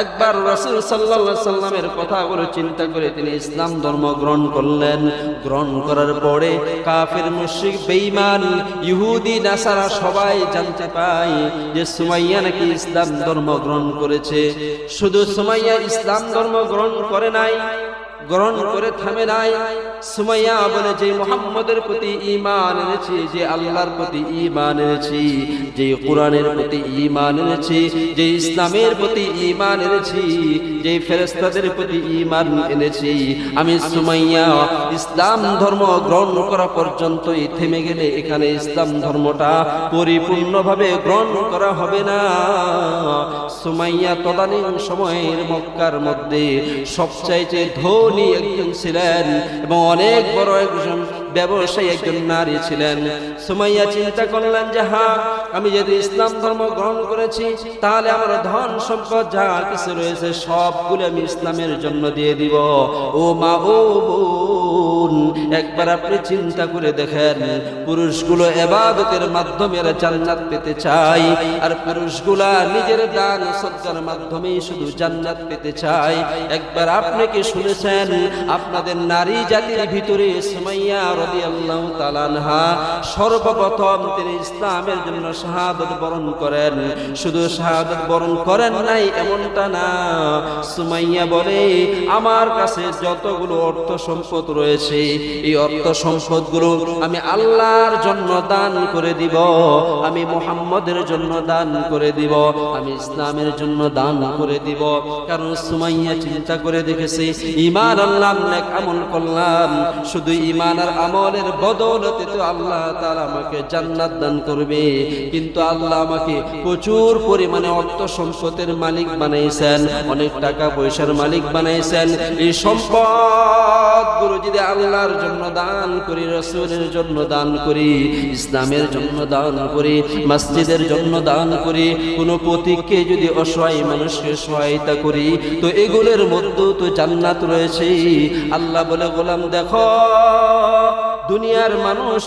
একবার রাসূল সাল্লাল্লাহু আলাইহি সাল্লামের কথাগুলো চিন্তা করে তিনি ইসলাম ধর্ম গ্রহণ করলেন। গ্রহণ করার পরে কাফির মুশরিক বেঈমান ইহুদি নাসারা সবাই জানতে পায় যে সুমাইয়া নাকি ইসলাম ধর্ম গ্রহণ করেছে। শুধু সুমাইয়া ইসলাম ধর্ম গ্রহণ করে নাই, গ্রহণ করে থামে নাই। সুমাইয়া বলে যে মুহাম্মদের প্রতি ঈমান এনেছি, যে আল্লাহর প্রতি ঈমান এনেছি, যে কোরআনের প্রতি ঈমান এনেছি, যে ইসলামের প্রতি ঈমান এনেছি, যে ফেরেশতাদের প্রতি ঈমান এনেছি, আমি সুমাইয়া ইসলাম ধর্ম গ্রহণ করা পর্যন্তই থেমে গেলে এখানে ইসলাম ধর্মটা পরিপূর্ণভাবে গ্রহণ করা হবে না। সুমাইয়া তদানীন সময়ের মক্কার মধ্যে সবচাইতে ধনী একজন ছিলেন এবং অনেক বড় একজন ব্যবসায়ী একজন নারী ছিলেন। সুমাইয়া চিন্তা করলেন যে হ্যাঁ, আমি যদি ইসলাম ধর্ম গ্রহণ করেছি তাহলে আমার ধন সম্পদ যা কিছু রয়েছে সবগুলো আমি ইসলামের জন্য দিয়ে দিব। ও মা, ও বোন, একবার আপনি চিন্তা করে দেখেন, পুরুষগুলো ইবাদতের মাধ্যমে জান্নাত পেতে চায়, আর পুরুষগুলা নিজের দান সদকার মাধ্যমে শুধু জান্নাত পেতে চায়। একবার আপনি কি শুনেছেন আপনাদের নারী জাতির ভিতরে সুমাইয়া রাদিয়াল্লাহু তাআলা আনহা সর্বপ্রথম তিনি ইসলামের জন্য শাহাদাত বরণ করেন। শুধু শাহাদাত বরণ করেন নাই এমনটা না, সুমাইয়া বলে আমার কাছে যতগুলো অর্থ সম্পদ রয়েছে এই অর্থ সম্পদগুলো আমি আল্লাহর জন্য দান করে দিব, আমি মুহাম্মদের জন্য দান করে দিব, আমি ইসলামের জন্য দান করে দিব। কারণ সুমাইয়া চিন্তা করে দেখেছে ঈমান আনলাম, নেক আমল করলাম, শুধু ঈমান আর আমলের বদৌলতে তো আল্লাহ তাআলা আমাকে জান্নাত দান করবে, কিন্তু আল্লাহ আমাকে প্রচুর পরিমাণে অর্থ সম্পদের মালিক বানাইছেন, অনেক টাকা পয়সার মালিক বানাইছেন। এই সম্পদগুলো যদি আল্লাহর জন্য দান করি, রাসূলের জন্য দান করি, ইসলামের জন্য দান করি, মসজিদের জন্য দান করি, কোনো পথিককে যদি অসহায় মানুষকে সহায়তা করি, তো এগুলোর মধ্যেও তো জান্নাত রয়েছে। আল্লাহ বলে গোলাম দেখো, দুনিয়ার মানুষ